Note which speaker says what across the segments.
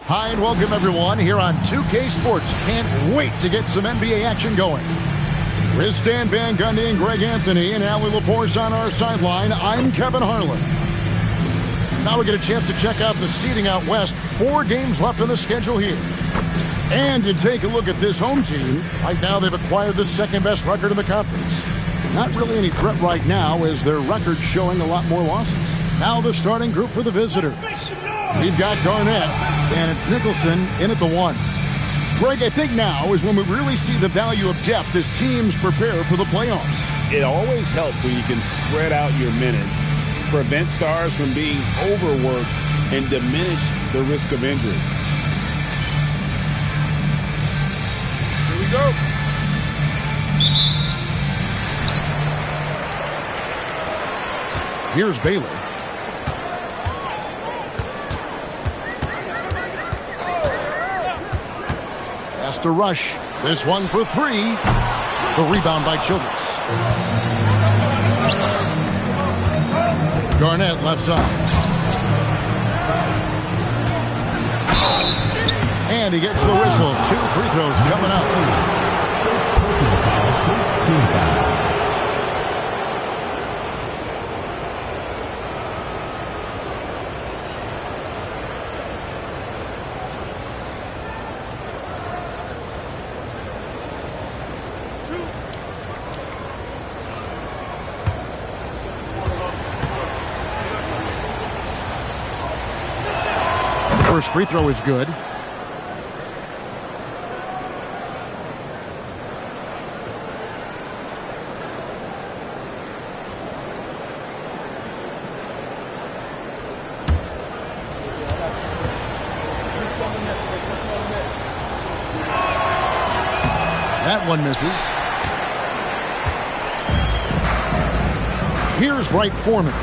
Speaker 1: Hi and welcome everyone here on 2K Sports. Can't wait to get some NBA action going. With Stan Van Gundy and Greg Anthony and Allie LaForce on our sideline, I'm Kevin Harlan. Now we get a chance to check out the seeding out west. 4 games left on the schedule here. And to take a look at this home team, right now they've acquired the second best record in the conference. Not really any threat right now as their record's showing a lot more losses. Now the starting group for the visitor. We've got Garnett, and it's Nicholson in at the 1. Greg, I think now is when we really see the value of depth as teams prepare for the playoffs.
Speaker 2: It always helps when you can spread out your minutes, prevent stars from being overworked, and diminish the risk of injury. Here we go.
Speaker 1: Here's Baylor. Has to rush. This one for 3. The rebound by Childress. Garnett left side. And he gets the whistle. 2 free throws coming up. Team foul. First free throw is good. That one misses. Here's Wright Foreman.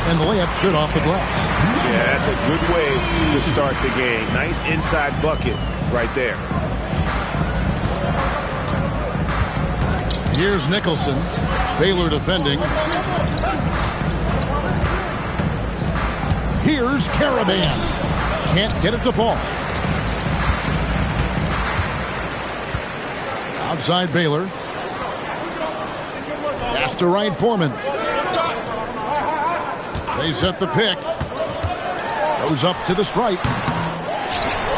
Speaker 1: And the layup's good off the glass.
Speaker 2: Yeah, that's a good way to start the game. Nice inside bucket right there.
Speaker 1: Here's Nicholson. Baylor defending. Here's Caravan. Can't get it to fall. Outside Baylor. Pass to Wright Foreman. They set the pick. Goes up to the stripe.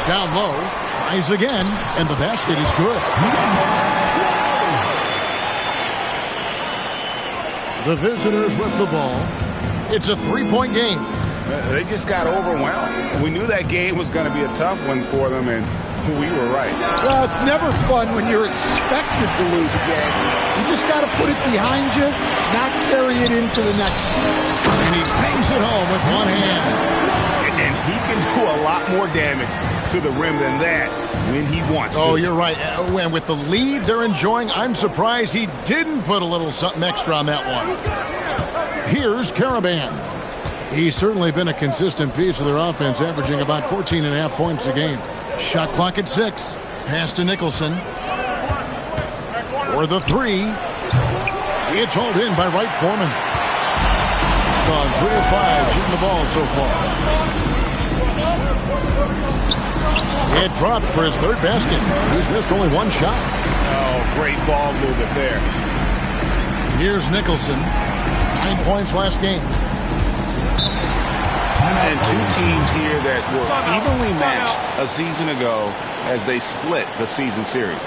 Speaker 1: Down low. Tries again. And the basket is good. The visitors with the ball. It's a 3-point game.
Speaker 2: They just got overwhelmed. We knew that game was going to be a tough one for them, and we were right.
Speaker 3: Well, it's never fun when you're expected to lose a game. You just got to put it behind you, not carry it into the next one.
Speaker 1: And he bangs it home with one hand.
Speaker 2: And he can do a lot more damage to the rim than that when he wants to.
Speaker 1: Oh, you're right. And with the lead they're enjoying, I'm surprised he didn't put a little something extra on that one. Here's Caravan. He's certainly been a consistent piece of their offense, averaging about 14.5 points a game. Shot clock at 6. Pass to Nicholson. For the 3. It's hauled in by Wright Foreman. Gone 3 of 5 shooting the ball so far. It dropped for his 3rd basket. He's missed only 1 shot.
Speaker 2: Oh, great ball movement there.
Speaker 1: Here's Nicholson. 9 points last game.
Speaker 2: And 2 teams here that were evenly matched a season ago as they split the season series.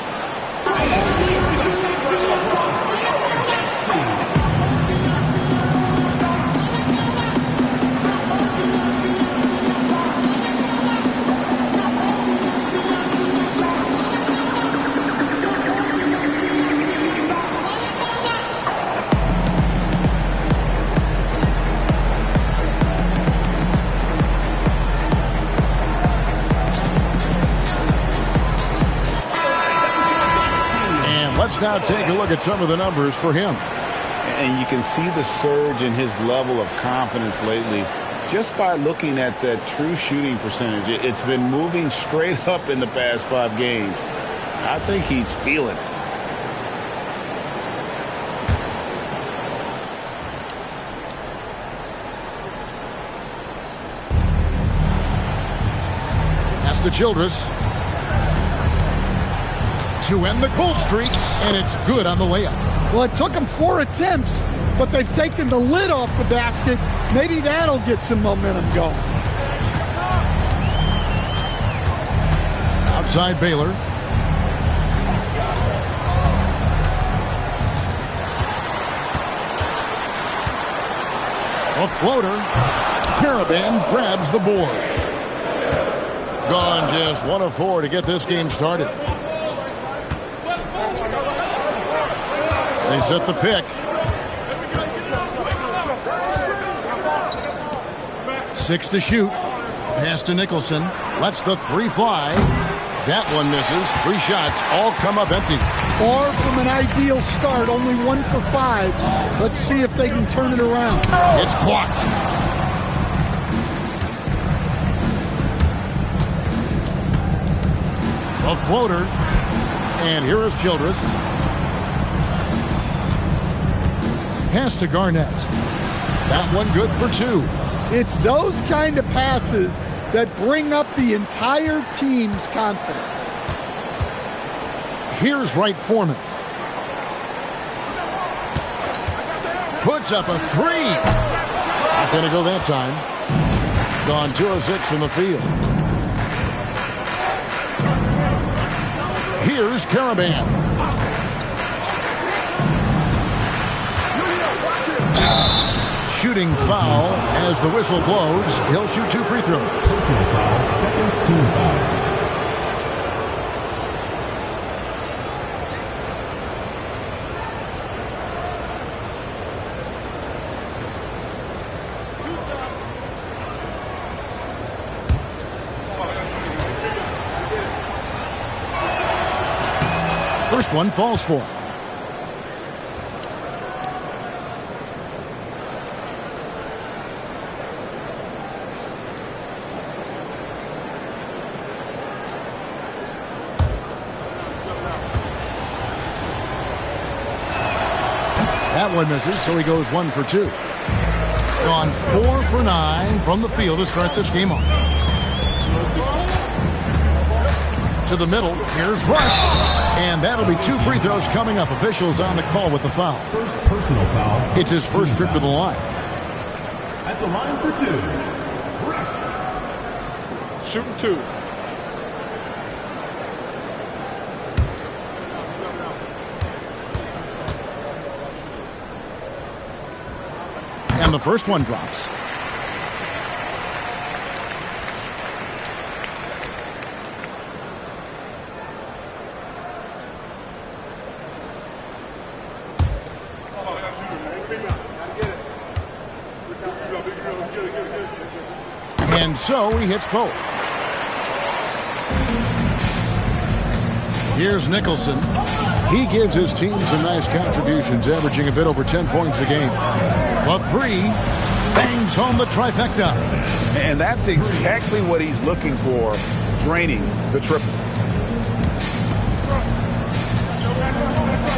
Speaker 1: Let's now take a look at some of the numbers for him.
Speaker 2: And you can see the surge in his level of confidence lately just by looking at that true shooting percentage. It's been moving straight up in the past 5 games. I think he's feeling it.
Speaker 1: to Childress to end the cold streak, and it's good on the layup.
Speaker 3: Well, it took them 4 attempts, but they've taken the lid off the basket. Maybe that'll get some momentum going.
Speaker 1: Outside Baylor. A floater. Caravan grabs the board. Gone just 1 of 4 to get this game started. They set the pick. 6 to shoot. Pass to Nicholson. Lets the 3 fly. That one misses. 3 shots all come up empty.
Speaker 3: Far from an ideal start. Only 1 for 5. Let's see if they can turn it around.
Speaker 1: It's blocked. A floater. And here is Childress. Pass to Garnett. That one good for 2.
Speaker 3: It's those kind of passes that bring up the entire team's confidence.
Speaker 1: Here's Wright Foreman. Puts up a 3. Not going to go that time. Gone 2 of 6 from the field. Here's Caravan. Shooting foul as the whistle blows. He'll shoot 2 free throws.
Speaker 4: Personal foul, second team foul.
Speaker 1: First one falls for. That one misses, so he goes 1 for 2. Gone 4 for 9 from the field to start this game off. To the middle, here's Rush. And that'll be 2 free throws coming up. Officials on the call with the foul.
Speaker 4: First personal foul.
Speaker 1: It's his first trip to the line.
Speaker 4: At the line for 2. Rush.
Speaker 3: Shooting 2.
Speaker 1: And the first one drops. And so he hits both. Here's Nicholson. He gives his team some nice contributions, averaging a bit over 10 points a game. A 3 bangs home the trifecta.
Speaker 2: And that's exactly what he's looking for, draining the triple.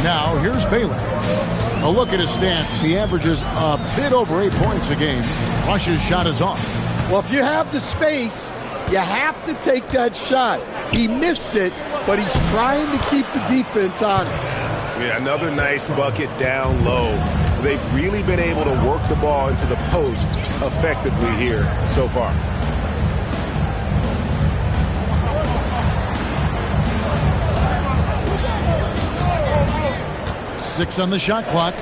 Speaker 1: Now here's Baylor. A look at his stats. He averages a bit over 8 points a game. Rush's shot is off.
Speaker 3: Well, if you have the space, you have to take that shot. He missed it, but he's trying to keep the defense honest.
Speaker 2: Yeah, another nice bucket down low. They've really been able to work the ball into the post effectively here so far.
Speaker 1: Six on the shot clock.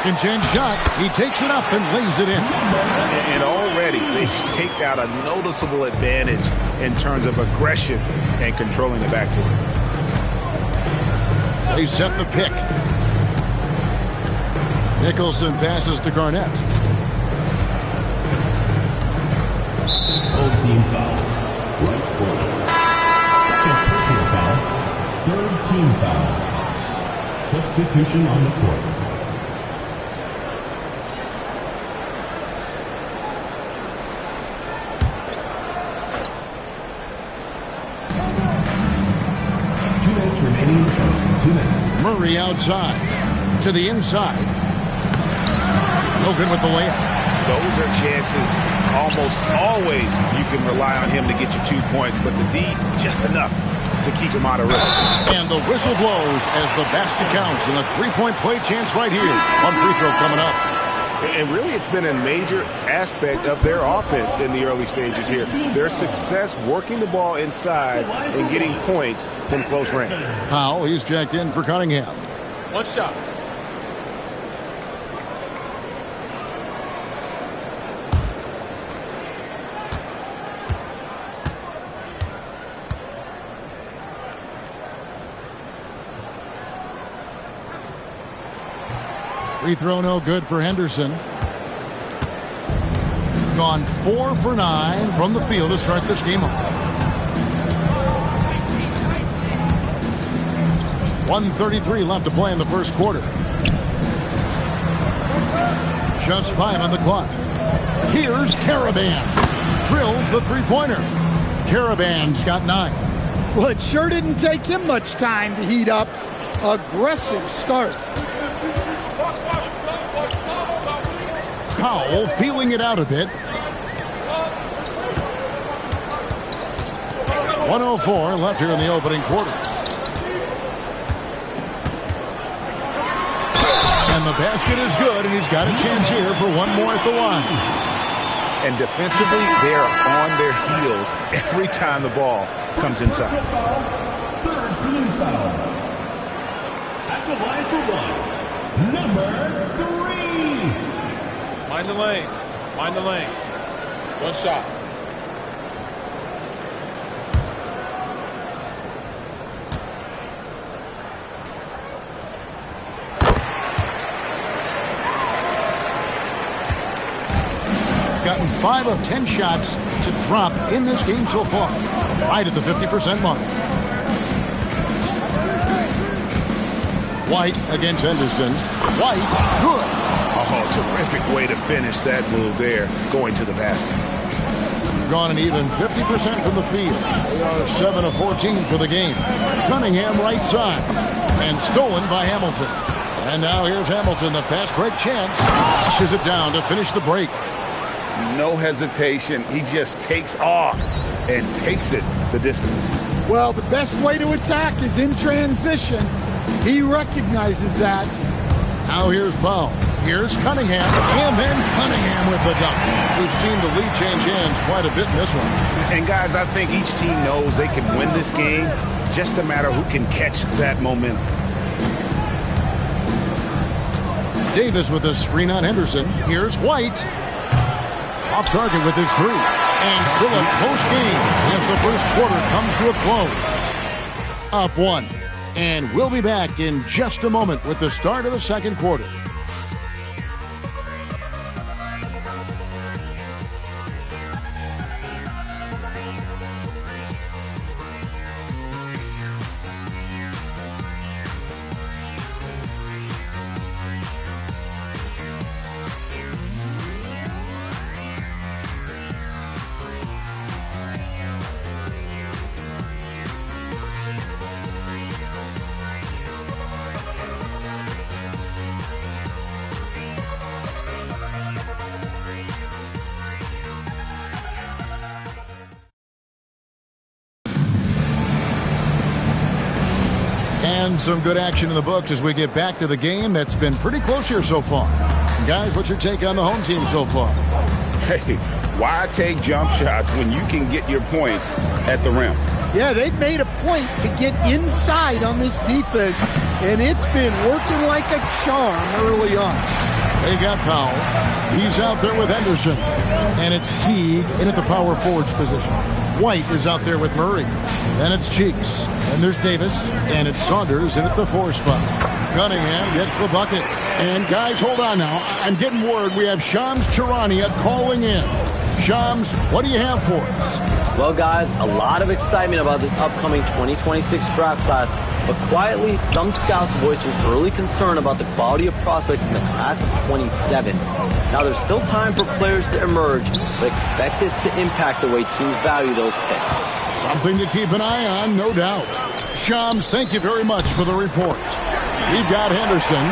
Speaker 1: Second chance shot. He takes it up and lays it in.
Speaker 2: And already they've staked out a noticeable advantage in terms of aggression and controlling the backcourt.
Speaker 1: They set the pick. Nicholson passes to Garnett.
Speaker 4: Old team foul. Right foot. Second personal foul. Third team foul. Substitution on the court. Remaining defense, 2 minutes.
Speaker 1: Murray outside to the inside. No good with the layup.
Speaker 2: Those are chances almost always you can rely on him to get you 2 points, but the D, just enough to keep him out of rhythm.
Speaker 1: And the whistle blows as the basket counts, and a three-point play chance right here. One free throw coming up.
Speaker 2: And really, it's been a major aspect of their offense in the early stages here. Their success working the ball inside and getting points from close range.
Speaker 1: Powell, he's checked in for Cunningham.
Speaker 5: One shot.
Speaker 1: Free throw no good for Henderson. Gone 4 for 9 from the field to start this game off. 1:33 left to play in the first quarter. Just 5 on the clock. Here's Caravan. Drills the three-pointer. Caravan's got 9.
Speaker 3: Well, it sure didn't take him much time to heat up. Aggressive start.
Speaker 1: Powell feeling it out a bit. 1:04 left here in the opening quarter. And the basket is good, and he's got a chance here for one more at the line.
Speaker 2: And defensively, they're on their heels every time the ball comes inside.
Speaker 4: Third team foul. At the line for one, number 3.
Speaker 5: Mind the lanes. Mind the lanes. One shot.
Speaker 1: Gotten 5 of 10 shots to drop in this game so far. Right at the 50% mark. White against Henderson. White, good.
Speaker 2: Oh, terrific way to finish that move there, going to the basket.
Speaker 1: Gone an even 50% from the field. They are 7 of 14 for the game. Cunningham right side. And stolen by Hamilton. And now here's Hamilton, the fast break chance. Flushes it down to finish the break.
Speaker 2: No hesitation. He just takes off and takes it the distance.
Speaker 3: Well, the best way to attack is in transition. He recognizes that.
Speaker 1: Now here's Powell. Here's Cunningham. And then Cunningham with the dunk. We've seen the lead change hands quite a bit in this one.
Speaker 2: And guys, I think each team knows they can win this game. Just a matter who can catch that momentum.
Speaker 1: Davis with a screen on Henderson. Here's White. Off target with his 3. And still a close game as the first quarter comes to a close. Up 1. And we'll be back in just a moment with the start of the second quarter. And some good action in the books as we get back to the game that's been pretty close here so far. Guys, what's your take on the home team so far?
Speaker 2: Hey, why take jump shots when you can get your points at the rim?
Speaker 3: Yeah, they've made a point to get inside on this defense, and it's been working like a charm early on.
Speaker 1: They got Powell. He's out there with Henderson. And it's Teague in at the power forwards position. White is out there with Murray. Then it's Cheeks. And there's Davis. And it's Saunders in at the 4 spot. Cunningham gets the bucket. And guys, hold on now. I'm getting word we have Shams Charania calling in. Shams, what do you have for us?
Speaker 6: Well, guys, a lot of excitement about this upcoming 2026 draft class, but quietly, some scouts voicing early concern about the quality of prospects in the class of 27. Now, there's still time for players to emerge, but expect this to impact the way teams value those picks.
Speaker 1: Something to keep an eye on, no doubt. Shams, thank you very much for the report. We've got Henderson.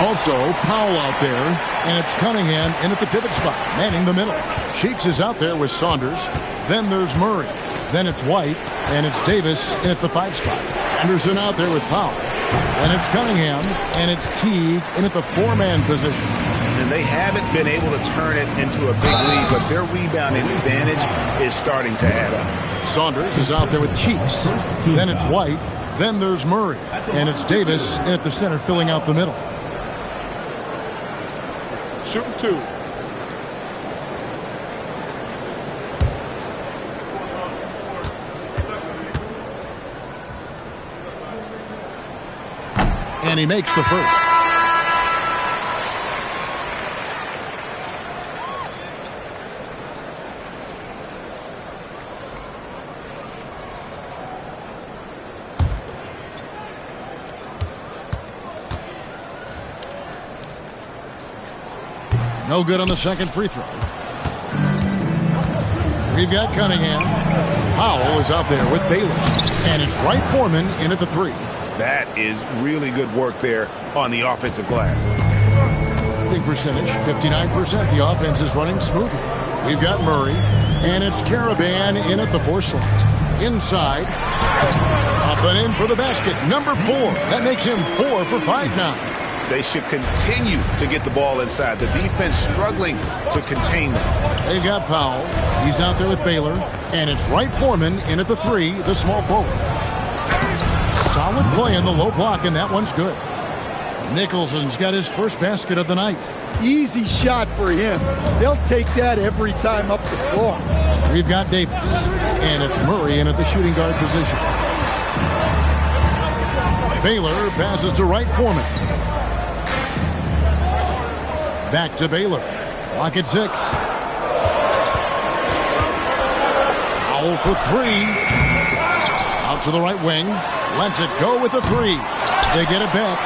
Speaker 1: Also, Powell out there, and it's Cunningham in at the pivot spot, manning the middle. Cheeks is out there with Saunders. Then there's Murray. Then it's White, and it's Davis in at the 5 spot. Anderson out there with Powell. And it's Cunningham, and it's Teague in at the 4-man position.
Speaker 2: And they haven't been able to turn it into a big lead, but their rebounding advantage is starting to add up.
Speaker 1: Saunders is out there with Cheeks. Then it's White. Then there's Murray. And it's Davis in at the center, filling out the middle.
Speaker 5: Shooting 2.
Speaker 1: And he makes the first. No good on the second free throw. We've got Cunningham. Powell is out there with Bayless. And it's Wright Foreman in at the 3.
Speaker 2: That is really good work there on the offensive glass.
Speaker 1: Big percentage, 59%. The offense is running smoothly. We've got Murray. And it's Caravan in at the 4 slot. Inside. Up and in for the basket. Number 4. That makes him 4 for 5 now.
Speaker 2: They should continue to get the ball inside. The defense struggling to contain them.
Speaker 1: They've got Powell. He's out there with Baylor. And it's Wright Foreman in at the 3, the small forward. Solid play in the low block, and that one's good. Nicholson's got his first basket of the night.
Speaker 3: Easy shot for him. They'll take that every time up the floor.
Speaker 1: We've got Davis. And it's Murray in at the shooting guard position. Baylor passes to Wright Foreman. Back to Baylor. Clock at 6. Powell for 3. Out to the right wing. Lets it go with the 3. They get it back.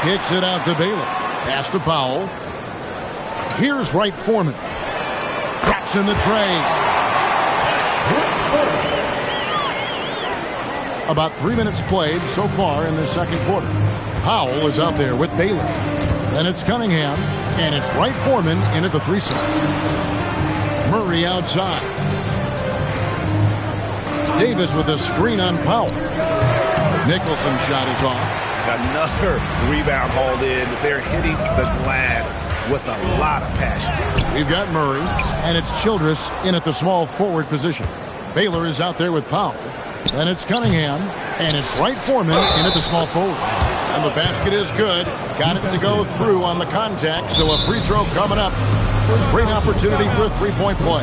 Speaker 1: Kicks it out to Baylor. Pass to Powell. Here's Wright Foreman. Drops in the tray. About 3 minutes played so far in the second quarter. Powell is out there with Baylor. Then it's Cunningham. And it's Wright Foreman in at the 3 slot. Murray outside. Davis with a screen on Powell. Nicholson's shot is off.
Speaker 2: Another rebound hauled in. They're hitting the glass with a lot of passion.
Speaker 1: We've got Murray, and it's Childress in at the small forward position. Baylor is out there with Powell. Then it's Cunningham, and it's Wright Foreman in at the small forward. And the basket is good. Got it to go through on the contact, so a free throw coming up. Great opportunity for a three-point play.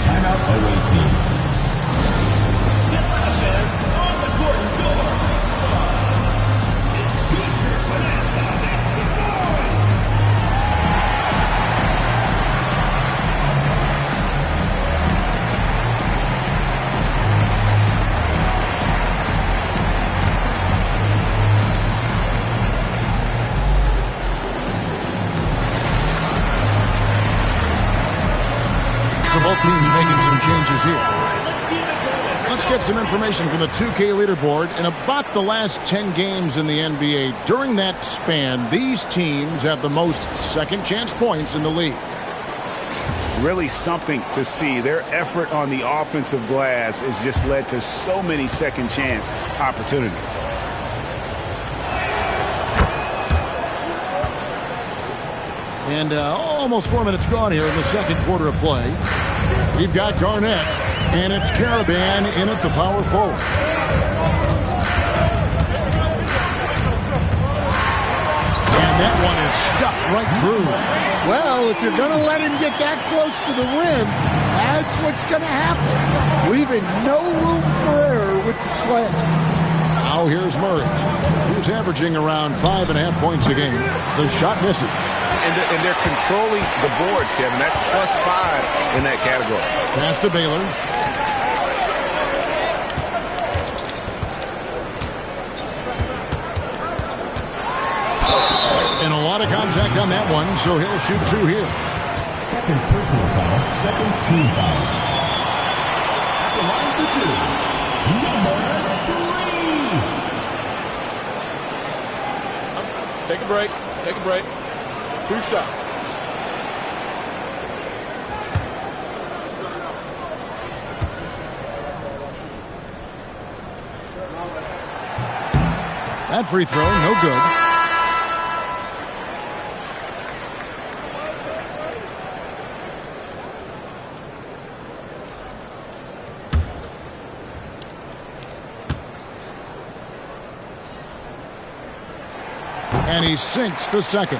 Speaker 4: Timeout away team.
Speaker 1: Both teams making some changes here. Let's get some information from the 2K leaderboard. In about the last 10 games in the NBA, during that span, these teams have the most second chance points in the league.
Speaker 2: Really something to see. Their effort on the offensive glass has just led to so many second chance opportunities.
Speaker 1: And almost 4 minutes gone here in the second quarter of play. We've got Garnett, and it's Caravan in at the power forward. And that one is stuffed right through.
Speaker 3: Well, if you're going to let him get that close to the rim, that's what's going to happen. Leaving no room for error with the slam.
Speaker 1: Now here's Murray, who's averaging around 5.5 points a game. The shot misses.
Speaker 2: And they're controlling the boards, Kevin. That's +5 in that category.
Speaker 1: Pass to Baylor. And a lot of contact on that one, so he'll shoot 2 here.
Speaker 4: Second personal foul, second team foul. At the line for 2, number 3.
Speaker 5: Take a break. Take a break. 2 shots.
Speaker 1: That free throw, no good. And he sinks the second.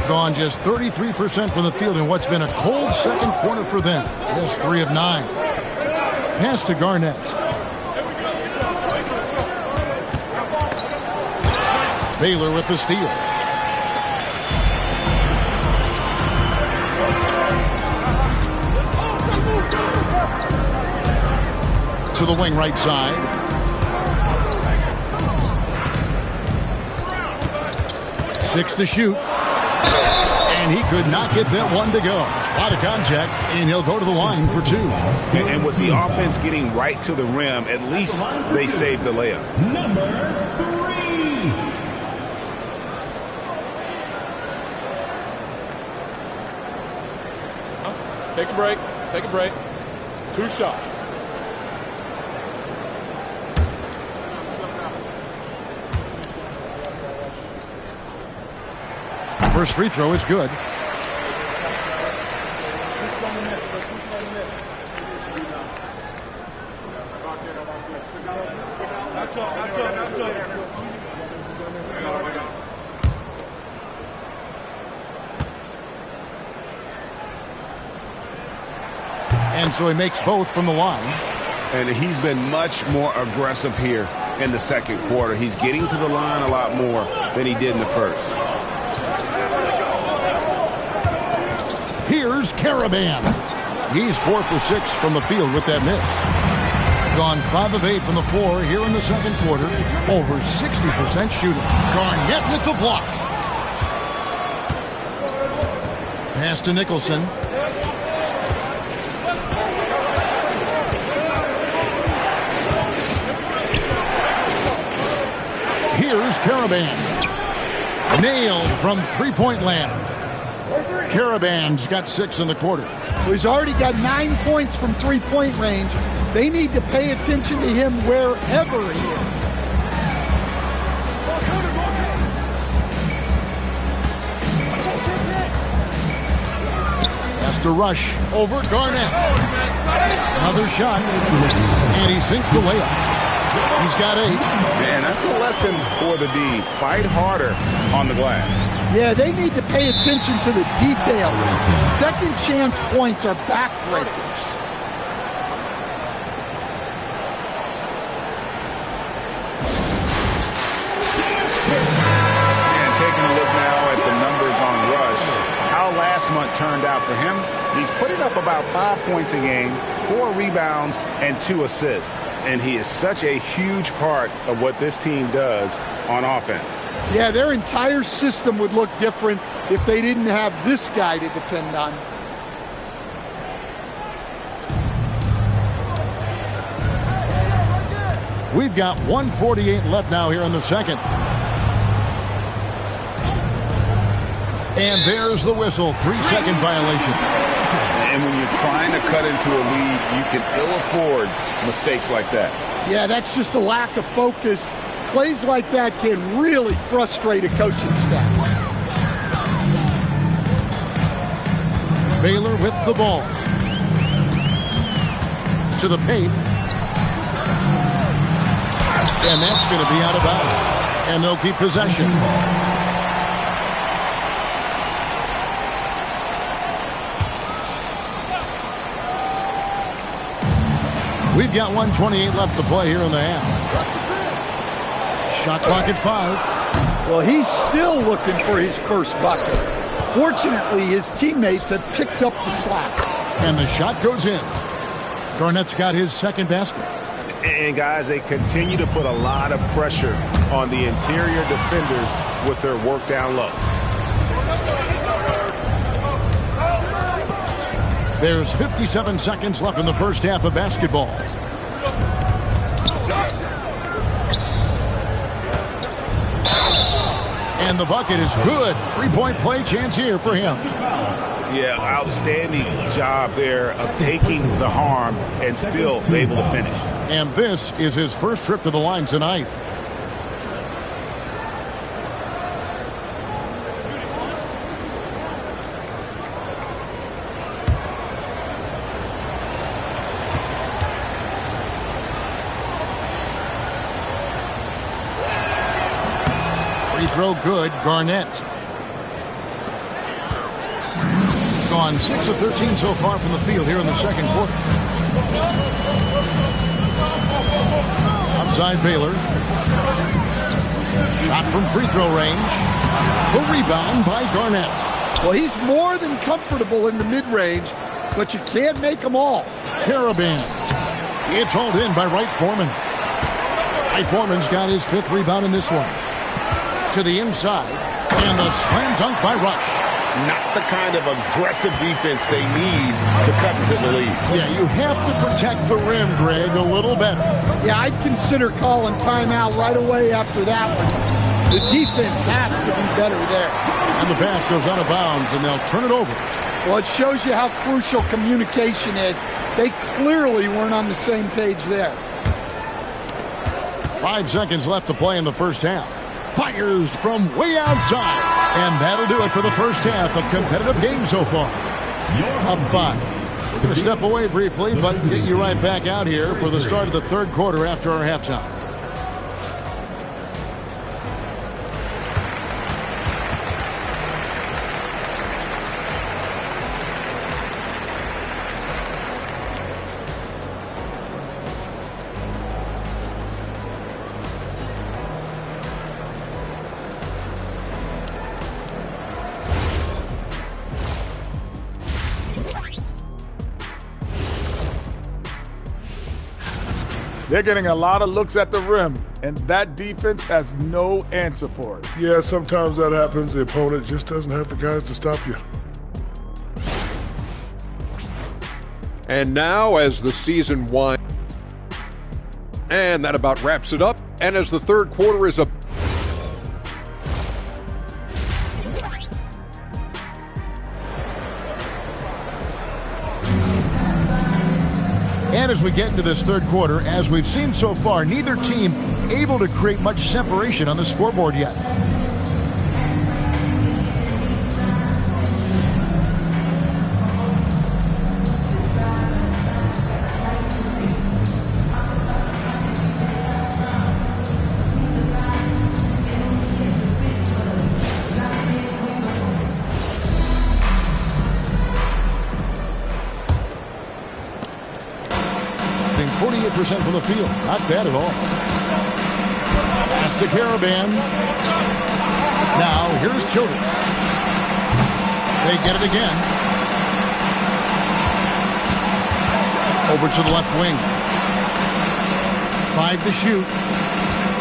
Speaker 1: Gone just 33% from the field in what's been a cold second quarter for them. Just 3 of 9. Pass to Garnett. Baylor with the steal. To the wing right side. Six to shoot. And he could not get that one to go. A lot of contact, and he'll go to the line for 2.
Speaker 2: And with the offense getting right to the rim, at least they saved the layup.
Speaker 4: Number 3.
Speaker 5: Take a break. Take a break. 2 shots.
Speaker 1: First free throw is good. And so he makes both from the line.
Speaker 2: And he's been much more aggressive here in the second quarter. He's getting to the line a lot more than he did in the first.
Speaker 1: Here's Caravan. He's 4 for 6 from the field with that miss. Gone 5 of 8 from the floor here in the second quarter. Over 60% shooting. Garnett with the block. Pass to Nicholson. Here's Caravan. Nailed from three-point land. Caravan's got 6 in the quarter.
Speaker 3: Well, he's already got 9 points from three-point range. They need to pay attention to him wherever he is.
Speaker 1: Has to rush over Garnett. Another shot. And he sinks the layup. He's got 8.
Speaker 2: Man, that's a lesson for the D. Fight harder on the glass.
Speaker 3: Yeah, they need to pay attention to the details. Second chance points are backbreakers.
Speaker 2: And taking a look now at the numbers on Rush, how last month turned out for him. He's putting up about 5 points a game, 4 rebounds, and 2 assists. And he is such a huge part of what this team does on offense.
Speaker 3: Yeah, their entire system would look different if they didn't have this guy to depend on.
Speaker 1: We've got 1:48 left now here in the second. And there's the whistle. 3-second violation.
Speaker 2: And when you're trying to cut into a lead, you can ill afford mistakes like that.
Speaker 3: Yeah, that's just a lack of focus. Plays like that can really frustrate a coaching staff.
Speaker 1: Baylor with the ball. To the paint. And that's going to be out of bounds. And they'll keep possession. We've got 1:28 left to play here in the half. Shot clock at 5.
Speaker 3: Well, he's still looking for his first bucket. Fortunately, his teammates have picked up the slack.
Speaker 1: And the shot goes in. Garnett's got his second basket.
Speaker 2: And, guys, they continue to put a lot of pressure on the interior defenders with their work down low.
Speaker 1: There's 57 seconds left in the first half of basketball. And the bucket is good. Three-point play chance here for him.
Speaker 2: Yeah, outstanding job there of taking the harm and still be able to finish.
Speaker 1: And this is his first trip to the line tonight. Free throw good, Garnett. Gone 6 of 13 so far from the field here in the second quarter. Outside Baylor. Shot from free throw range. The rebound by Garnett.
Speaker 3: Well, he's more than comfortable in the mid-range, but you can't make them all.
Speaker 1: Caravan. It's hauled in by Wright Foreman. Wright Foreman's got his 5th rebound in this one. To the inside. And the slam dunk by Rush.
Speaker 2: Not the kind of aggressive defense they need to cut into the lead.
Speaker 1: Yeah, you have to protect the rim, Greg, a little better.
Speaker 3: Yeah, I'd consider calling timeout right away after that one. The defense has to be better there.
Speaker 1: And the pass goes out of bounds, and they'll turn it over.
Speaker 3: Well, it shows you how crucial communication is. They clearly weren't on the same page there.
Speaker 1: 5 seconds left to play in the first half. Fires from way outside. And that'll do it for the first half of competitive game so far. Up 5. We're going to step away briefly, but get you right back out here for the start of the third quarter after our halftime.
Speaker 7: They're getting a lot of looks at the rim, and that defense has no answer for it.
Speaker 8: Yeah, sometimes that happens. The opponent just doesn't have the guys to stop you.
Speaker 9: And now as the season winds, and that about wraps it up, and as the third quarter is
Speaker 1: And as we get into this third quarter, as we've seen so far, neither team able to create much separation on the scoreboard yet. Shooting 48% from the field. Not bad at all. Pass to Caravan. Now, here's Childers. They get it again. Over to the left wing. 5 to shoot.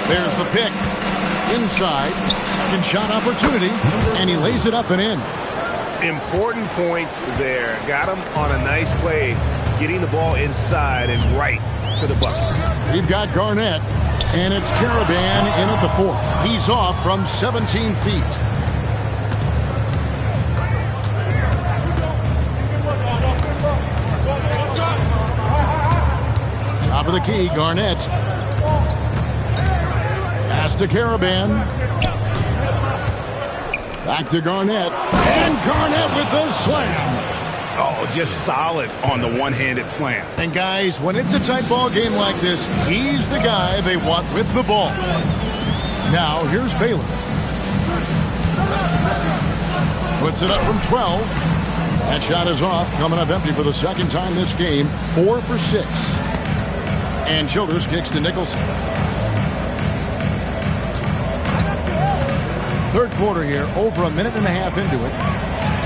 Speaker 1: There's the pick. Inside. Second shot opportunity. And he lays it up and in.
Speaker 2: Important points there. Got him on a nice play, getting the ball inside and right to the bucket.
Speaker 1: We've got Garnett, and it's Caravan in at the 4. He's off from 17 feet. Top of the key, Garnett. Pass to Caravan. Back to Garnett. And Garnett with the slam.
Speaker 2: Oh, just solid on the one-handed slam.
Speaker 1: And guys, when it's a tight ball game like this, he's the guy they want with the ball. Now, here's Baylor. Puts it up from 12. That shot is off, coming up empty for the second time this game. 4 for 6. And Childers kicks to Nicholson. Third quarter here, over a minute and a half into it.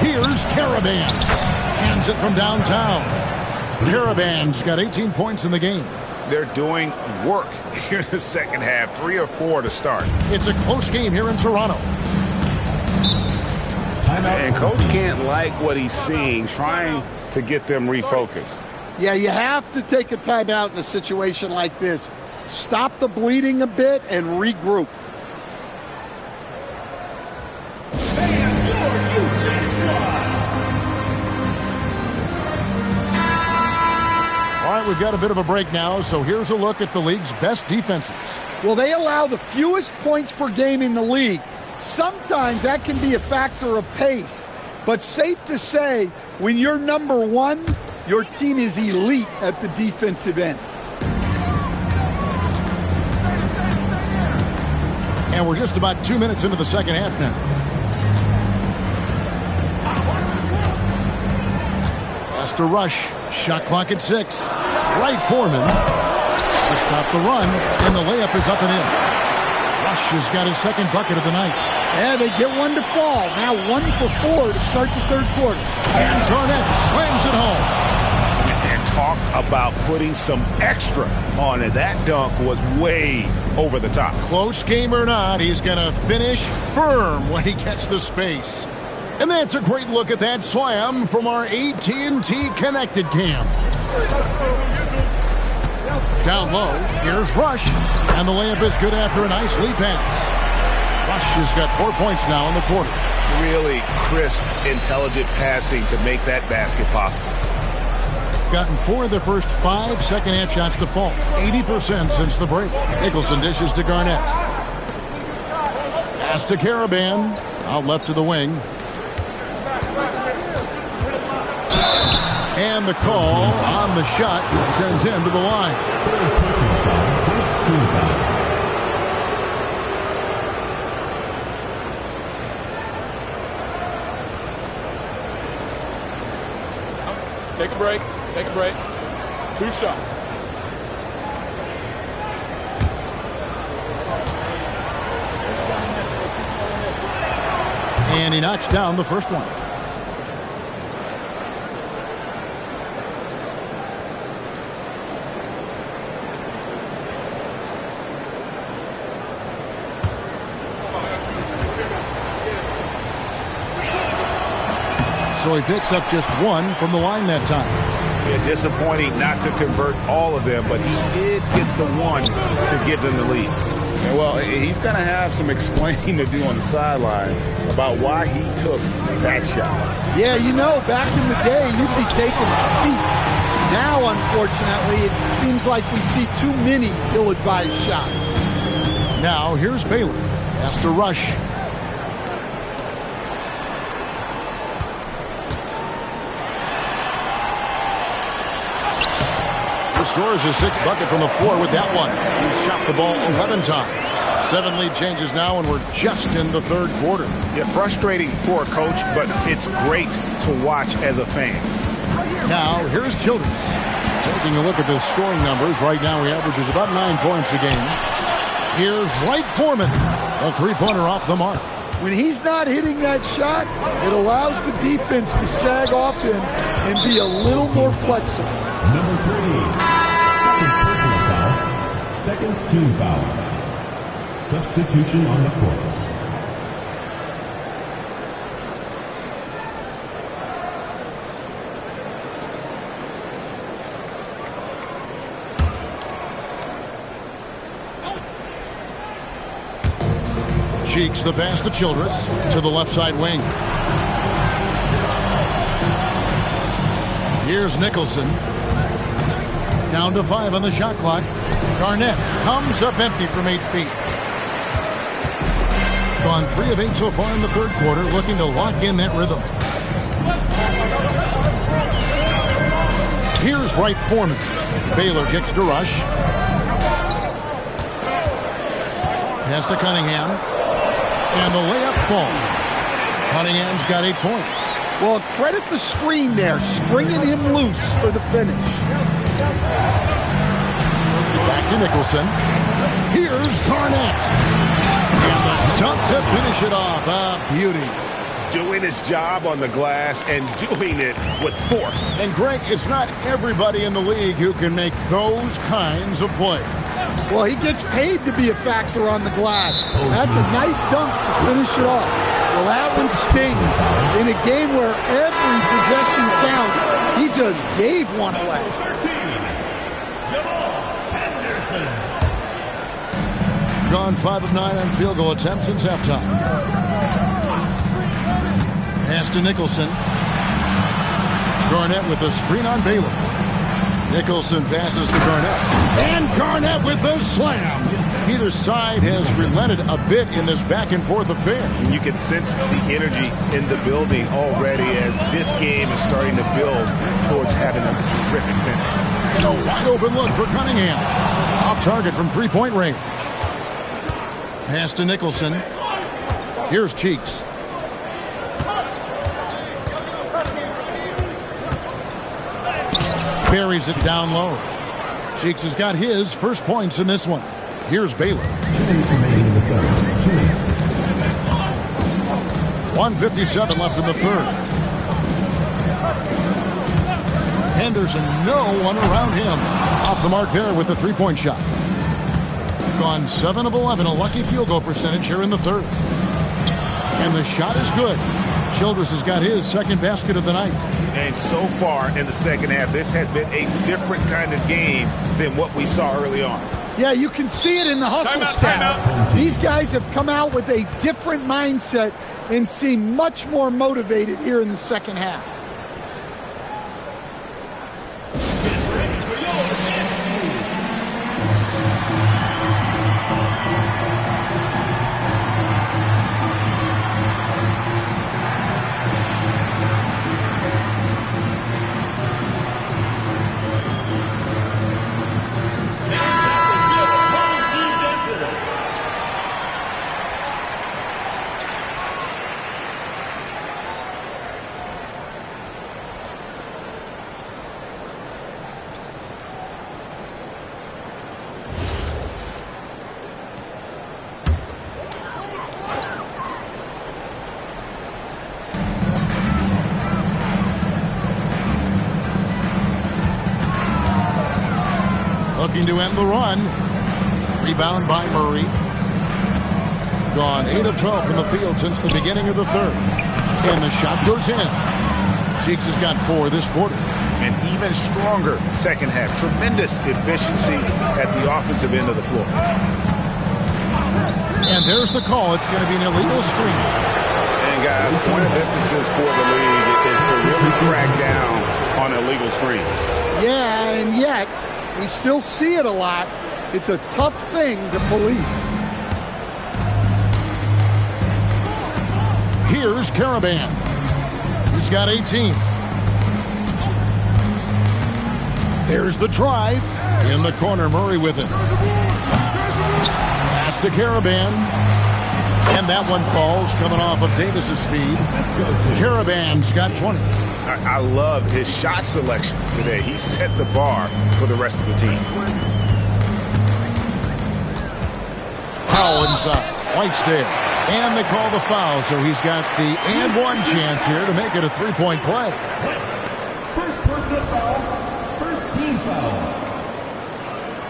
Speaker 1: Here's Caravan. Hands it from downtown. Caravan's got 18 points in the game.
Speaker 2: They're doing work here in the second half. 3 or 4 to start.
Speaker 1: It's a close game here in Toronto.
Speaker 2: And Coach can't like what he's seeing, trying to get them refocused.
Speaker 3: Yeah, you have to take a timeout in a situation like this. Stop the bleeding a bit and regroup.
Speaker 1: All right, we've got a bit of a break now, so here's a look at the league's best defenses.
Speaker 3: Well, they allow the fewest points per game in the league. Sometimes that can be a factor of pace. But safe to say, when you're number one, your team is elite at the defensive end.
Speaker 1: And we're just about 2 minutes into the second half now. Has to rush. Shot clock at 6. Right Foreman to stop the run, and the layup is up and in. Rush has got his second bucket of the night.
Speaker 3: Yeah, they get one to fall. Now 1 for 4 to start the third quarter.
Speaker 1: And Garnett slams it home.
Speaker 2: And talk about putting some extra on it. That dunk was way over the top.
Speaker 1: Close game or not, he's going to finish firm when he gets the space. And that's a great look at that slam from our AT&T Connected Cam. Down low, here's Rush. And the layup is good after a nice lead pass. Rush has got 4 points now in the quarter.
Speaker 2: Really crisp, intelligent passing to make that basket possible.
Speaker 1: Gotten 4 of the first 5 second-half shots to fall. 80% since the break. Nicholson dishes to Garnett. Pass to Caravan. Out left to the wing. And the call on the shot that sends him to the line.
Speaker 4: First team foul.
Speaker 5: Take a break. Take a break. 2 shots.
Speaker 1: And he knocks down the first one. So he picks up just 1 from the line that time.
Speaker 2: Yeah, disappointing not to convert all of them, but he did get the 1 to give them the lead. Yeah, well, he's going to have some explaining to do on the sideline about why he took that shot.
Speaker 3: Yeah, you know, back in the day, you'd be taking a seat. Now, unfortunately, it seems like we see too many ill-advised shots.
Speaker 1: Now, here's Baylor. Has to rush. Scores his 6th bucket from the floor with that one. He's shot the ball 11 times. 7 lead changes now, and we're just in the third quarter.
Speaker 2: Yeah, frustrating for a coach, but it's great to watch as a fan.
Speaker 1: Now, here's Childress. Taking a look at the scoring numbers. Right now, he averages about 9 points a game. Here's Wright Foreman. A 3-pointer off the mark.
Speaker 3: When he's not hitting that shot, it allows the defense to sag off him and be a little more flexible.
Speaker 4: Number 3. Second team foul. Substitution on the court.
Speaker 1: Cheeks the pass to Childress to the left side wing. Here's Nicholson. Down to 5 on the shot clock. Garnett comes up empty from 8 feet. Gone 3 of 8 so far in the third quarter, looking to lock in that rhythm. Here's Wright Foreman. Baylor kicks to Rush. Pass to Cunningham. And the layup falls. Cunningham's got 8 points.
Speaker 3: Well, credit the screen there, springing him loose for the finish.
Speaker 1: Back to Nicholson. Here's Garnett. And the dunk to finish it off. A beauty.
Speaker 2: Doing his job on the glass and doing it with force.
Speaker 1: And Greg, it's not everybody in the league who can make those kinds of plays.
Speaker 3: Well, he gets paid to be a factor on the glass. That's a nice dunk to finish it off. Well, that one stings. In a game where every possession counts, he just gave one away.
Speaker 1: Gone 5 of 9 on field goal attempts since halftime. Pass to Nicholson. Garnett with the screen on Baylor. Nicholson passes to Garnett. And Garnett with the slam. Either side has relented a bit in this back-and-forth affair.
Speaker 2: And you can sense the energy in the building already as this game is starting to build towards having a terrific finish.
Speaker 1: And a wide-open look for Cunningham. Off target from three-point range. Pass to Nicholson. Here's Cheeks. Buries it down low. Cheeks has got his first points in this one. Here's Baylor.
Speaker 4: 2 minutes remaining in the third. 2 minutes.
Speaker 1: 1:57 left in the third. Henderson, no one around him. Off the mark there with the three-point shot. Gone 7 of 11, a lucky field goal percentage here in the third. And the shot is good. Childress has got his second basket of the night.
Speaker 2: And so far in the second half, this has been a different kind of game than what we saw early on.
Speaker 3: Yeah, you can see it in the hustle stat. These guys have come out with a different mindset and seem much more motivated here in the second half.
Speaker 1: Looking to end the run. Rebound by Murray. Gone 8 of 12 from the field since the beginning of the third. And the shot goes in. Cheeks has got 4 this quarter.
Speaker 2: An even stronger second half. Tremendous efficiency at the offensive end of the floor.
Speaker 1: And there's the call. It's going to be an illegal screen.
Speaker 2: And guys, point of emphasis for the league is to really crack down on illegal screens.
Speaker 3: Yeah, and yet we still see it a lot. It's a tough thing to police.
Speaker 1: Here's Caravan. He's got 18. There's the drive. In the corner, Murray with it. Pass to Caravan. And that one falls coming off of Davis's feed. Caravan's got 20.
Speaker 2: I love his shot selection today. He set the bar for the rest of the team.
Speaker 1: Powell inside. White's there. And they call the foul, so he's got the and one chance here to make it a three-point play.
Speaker 4: First personal foul. First team foul.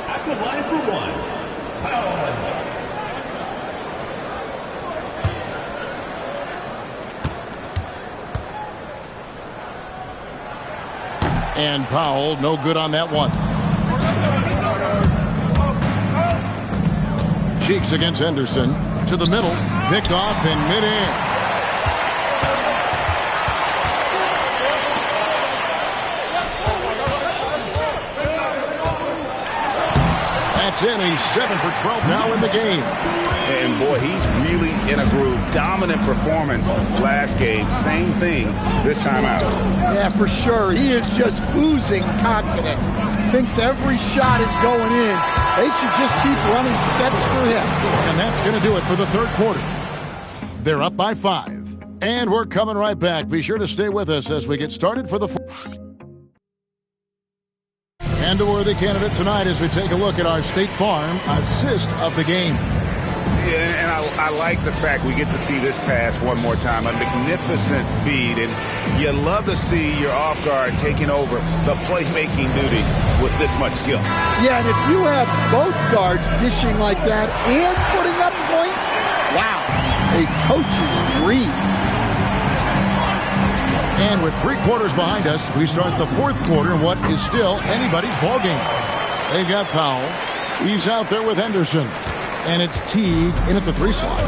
Speaker 4: At the line for 1. Foul.
Speaker 1: And Powell, no good on that one. Cheeks against Henderson. To the middle. Picked off in midair. That's in. He's 7 for 12 now in the game.
Speaker 2: And boy, he's really in a groove. Dominant performance last game. Same thing this time out.
Speaker 3: Yeah, for sure. He is just oozing confidence. Thinks every shot is going in. They should just keep running sets for him.
Speaker 1: And that's going to do it for the third quarter. They're up by 5. And we're coming right back. Be sure to stay with us as we get started for the fourth. And a worthy candidate tonight as we take a look at our State Farm assist of the game.
Speaker 2: Yeah, and I like the fact we get to see this pass one more time. A magnificent feed, and you love to see your off guard taking over the playmaking duties with this much skill.
Speaker 3: Yeah, and if you have both guards dishing like that and putting up points, wow, a coach's dream.
Speaker 1: And with 3 quarters behind us, we start the fourth quarter in what is still anybody's ball game. They've got Powell. He's out there with Henderson. And it's Teague in at the 3 slot.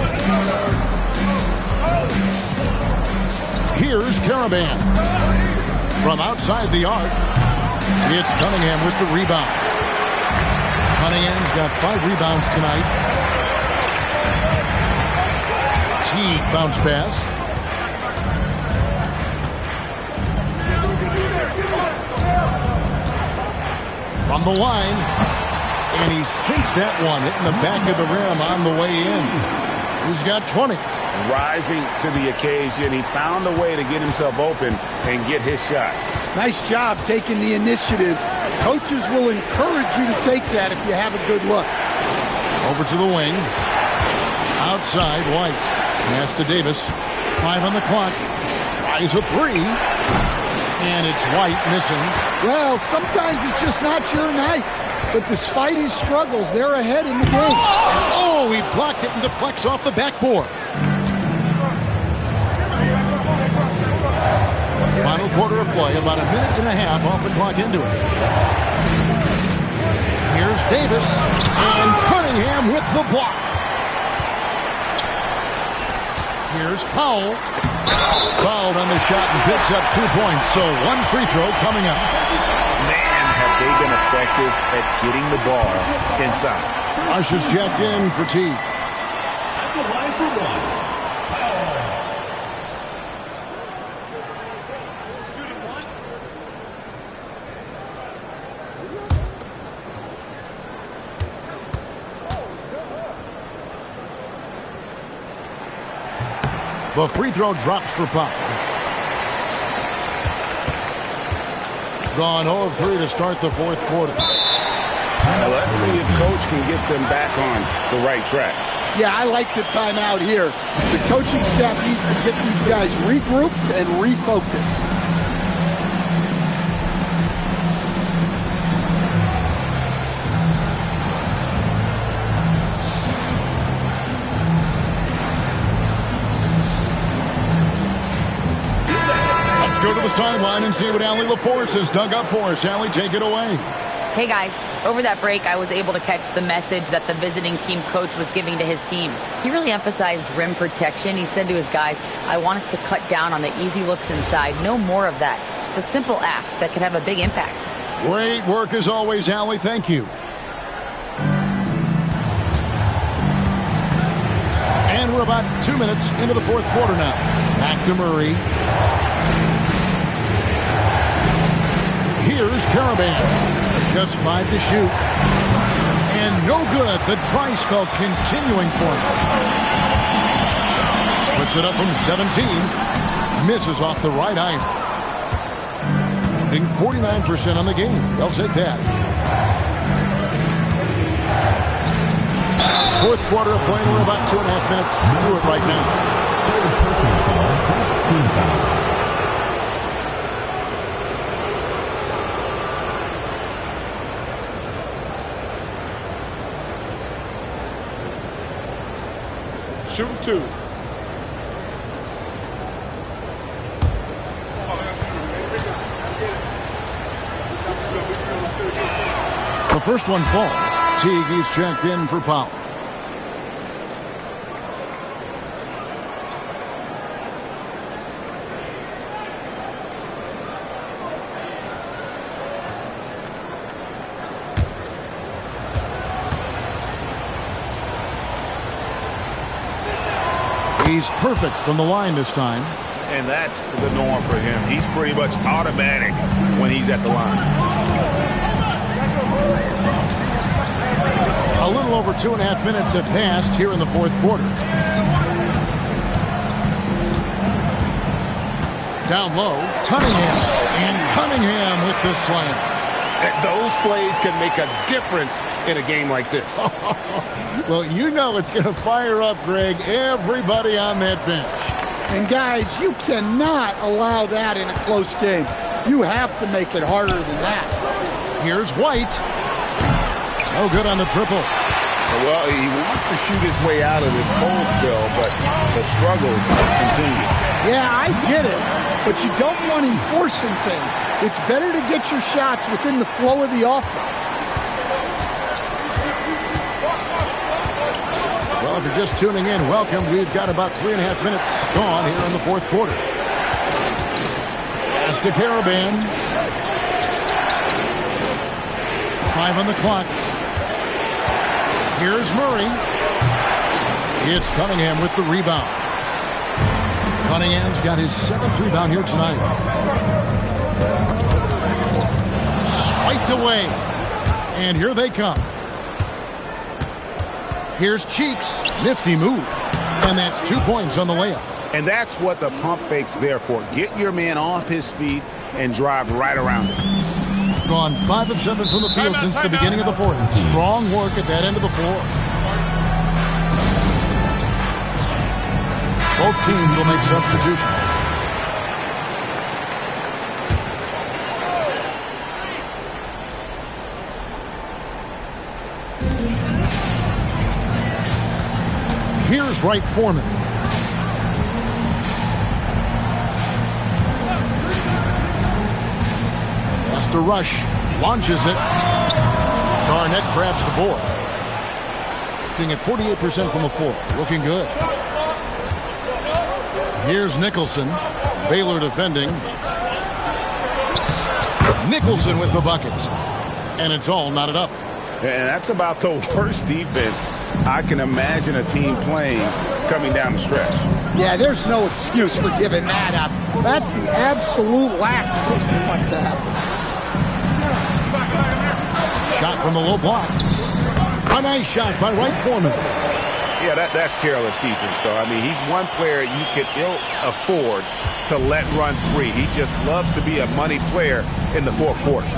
Speaker 1: Here's Caravan. From outside the arc, it's Cunningham with the rebound. Cunningham's got 5 rebounds tonight. Teague bounce pass. From the line, and he sinks that one, hitting the back of the rim on the way in. He's got 20.
Speaker 2: Rising to the occasion, he found a way to get himself open and get his shot.
Speaker 3: Nice job taking the initiative. Coaches will encourage you to take that if you have a good look.
Speaker 1: Over to the wing. Outside, White. Pass to Davis. 5 on the clock. Tries a 3. And it's White missing.
Speaker 3: Well, sometimes it's just not your night. But despite his struggles, they're ahead in the game.
Speaker 1: Oh, he blocked it and deflects off the backboard. Final quarter of play, about a minute and a half off the clock into it. Here's Davis, and Cunningham with the block. Here's Powell. Fouled on the shot and picks up 2 points, so 1 free throw coming up.
Speaker 2: Man, have they been effective at getting the ball inside.
Speaker 1: Rush is jacked in for Teague.
Speaker 4: At the line for 1.
Speaker 1: The free throw drops for Pop. Gone 0 of 3 to start the 4th quarter.
Speaker 2: Now let's see if Coach can get them back on the right track.
Speaker 3: Yeah, I like the timeout here. The coaching staff needs to get these guys regrouped and refocused.
Speaker 1: Go to the sideline and see what Allie LaForce has dug up for us. Allie, take it away.
Speaker 10: Hey, guys. Over that break, I was able to catch the message that the visiting team coach was giving to his team. He really emphasized rim protection. He said to his guys, I want us to cut down on the easy looks inside. No more of that. It's a simple ask that could have a big impact.
Speaker 1: Great work as always, Allie. Thank you. And we're about 2 minutes into the 4th quarter now. Back to Murray. Here's Caravan. Just 5 to shoot. And no good. The dry spell continuing for him. Puts it up from 17. Misses off the right iron. Being 49% on the game. They'll take that. 4th quarter of play. We're about 2.5 minutes through it right now.
Speaker 4: Personal foul, first team foul.
Speaker 7: Shooting 2.
Speaker 1: The first one falls. Teague is checked in for Powell. He's perfect from the line this time.
Speaker 5: And that's the norm for him. He's pretty much automatic when he's at the line.
Speaker 1: A little over 2.5 minutes have passed here in the 4th quarter. Down low, Cunningham. And Cunningham with the slam.
Speaker 5: Those plays can make a difference in a game like this.
Speaker 1: Well, you know it's going to fire up, Greg, everybody on that bench.
Speaker 3: And guys, you cannot allow that in a close game. You have to make it harder than that.
Speaker 1: Here's White. No good on the triple.
Speaker 2: Well, he wants to shoot his way out of this cold spell, but the struggles continue.
Speaker 3: Yeah, I get it, but you don't want him forcing things. It's better to get your shots within the flow of the offense.
Speaker 1: Well, if you're just tuning in, welcome. We've got about 3.5 minutes gone here in the 4th quarter. Pass to Caravan. 5 on the clock. Here's Murray. It's Cunningham with the rebound. Cunningham's got his 7th rebound here tonight. Swiped away. And here they come. Here's Cheeks. Nifty move. And that's 2 points on the layup.
Speaker 2: And that's what the pump fake's there for. Get your man off his feet and drive right around him.
Speaker 1: Gone 5 of 7 from the field since the beginning of the 4th. Strong work at that end of the floor. Both teams will make substitutions. Here's Wright Foreman. Has to rush. Launches it. Garnett grabs the board. Being at 48% from the floor. Looking good. Here's Nicholson. Baylor defending. Nicholson with the bucket. And it's all knotted up.
Speaker 2: And that's about the worst defense I can imagine a team playing coming down the stretch.
Speaker 3: Yeah, there's no excuse for giving that up. That's the absolute last thing you want to happen.
Speaker 1: Shot from the low block. A nice shot by Wright Foreman.
Speaker 2: Yeah, that's careless defense, though. I mean, he's one player you could ill afford to let run free. He just loves to be a money player in the 4th quarter.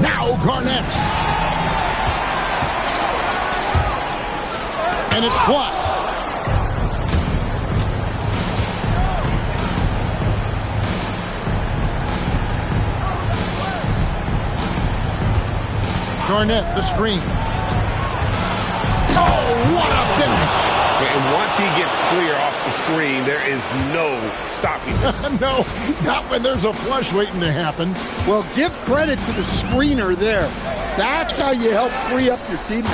Speaker 1: Now Garnett. And it's blocked. Garnett, the screen. Oh, what a finish.
Speaker 2: And once he gets clear off the screen, there is no stopping him.
Speaker 1: No, not when there's a flush waiting to happen.
Speaker 3: Well, give credit to the screener there. That's how you help free up your teammates.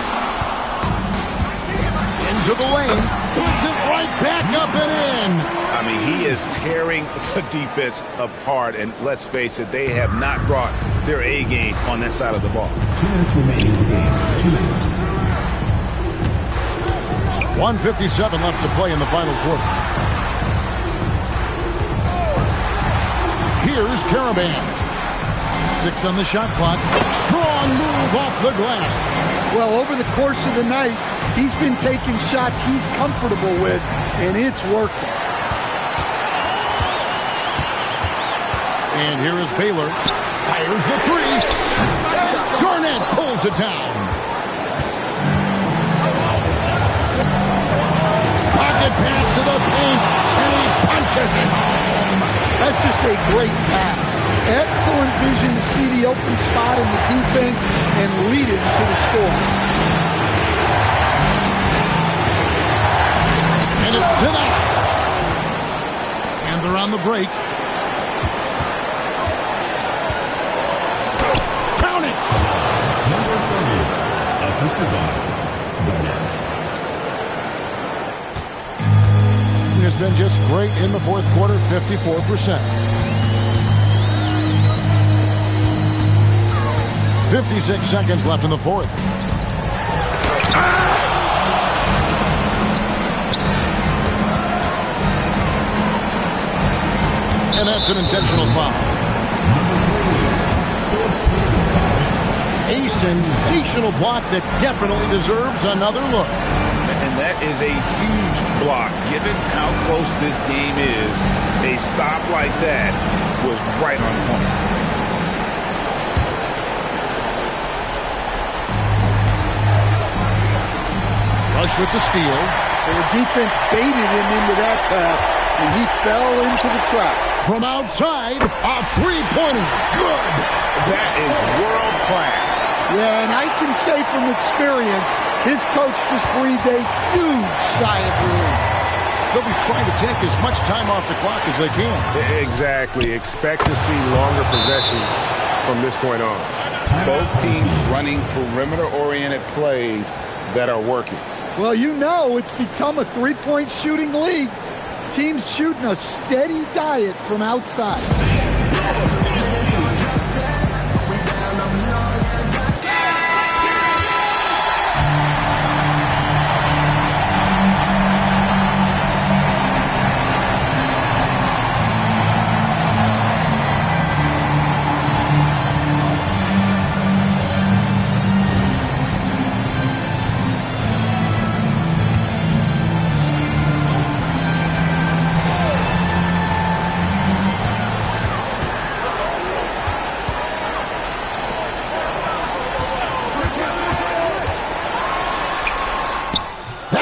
Speaker 1: Into the lane. Puts it right back up and in.
Speaker 2: I mean, he is tearing the defense apart. And let's face it, they have not brought their A game on that side of the ball.
Speaker 4: 2 minutes remaining in the game. 2 minutes.
Speaker 1: 1:57 left to play in the final quarter. Here's Caravan. 6 on the shot clock. Strong move off the glass.
Speaker 3: Well, over the course of the night, he's been taking shots he's comfortable with, and it's working.
Speaker 1: And here is Baylor. Fires the 3. Garnett pulls it down. Pocket pass to the paint, and he punches it home.
Speaker 3: That's just a great pass. Excellent vision to see the open spot in the defense and lead it to the score.
Speaker 1: And it's denied. And they're on the break. Count it!
Speaker 4: Number 30, assisted by Garnett.
Speaker 1: He has been just great in the 4th quarter, 54%. 56 seconds left in the 4th. And that's an intentional foul. A sensational block that definitely deserves another look.
Speaker 2: And that is a huge block. Given how close this game is, a stop like that was right on point.
Speaker 1: Rush with the steal.
Speaker 3: And the defense baited him into that pass, and he fell into the trap.
Speaker 1: From outside, a three-pointer. Good.
Speaker 2: That is world class.
Speaker 3: Yeah, and I can say from experience, his coach just breathed a huge sigh of relief.
Speaker 1: They'll be trying to take as much time off the clock as they can.
Speaker 5: Exactly. Expect to see longer possessions from this point on.
Speaker 2: Both teams running perimeter-oriented plays that are working.
Speaker 3: Well, you know it's become a three-point shooting league. Team's shooting a steady diet from outside.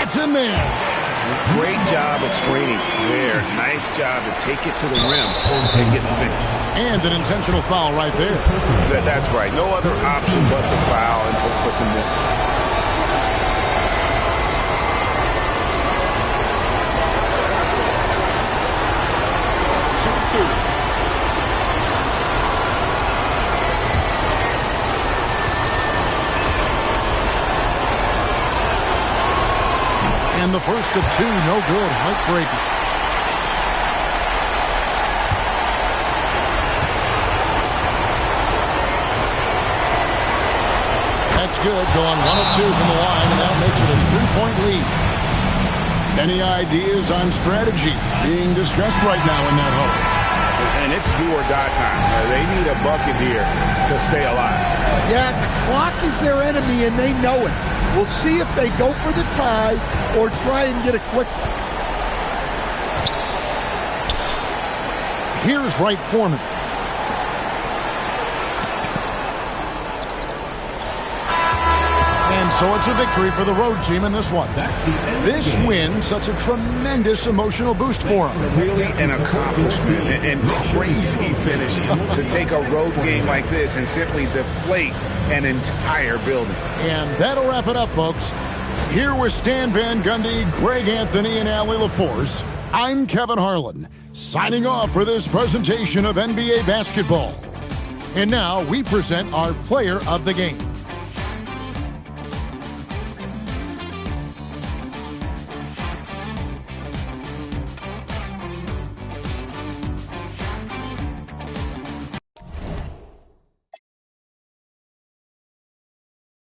Speaker 1: In there.
Speaker 5: Great job at screening there. Nice job to take it to the rim and get the finish.
Speaker 1: And an intentional foul right there.
Speaker 5: That's right. No other option but to foul and hope for some misses.
Speaker 7: Shoot 2.
Speaker 1: And the first of 2, no good. Heartbreaking. That's good. Going 1 of 2 from the line, and that makes it a 3-point lead. Any ideas on strategy being discussed right now in that hole?
Speaker 5: And it's do or die time. They need a bucket here to stay alive.
Speaker 3: Yeah, the clock is their enemy, and they know it. We'll see if they go for the tie or try and get a quick.
Speaker 1: Here's Wright Foreman. And so it's a victory for the road team in this one. This win, such a tremendous emotional boost for them.
Speaker 2: Really an accomplishment and crazy finish to take a road game like this and simply deflate an entire building.
Speaker 1: And that'll wrap it up, folks. Here with Stan Van Gundy, Greg Anthony, and Allie LaForce, I'm Kevin Harlan, signing off for this presentation of NBA basketball. And now we present our player of the game.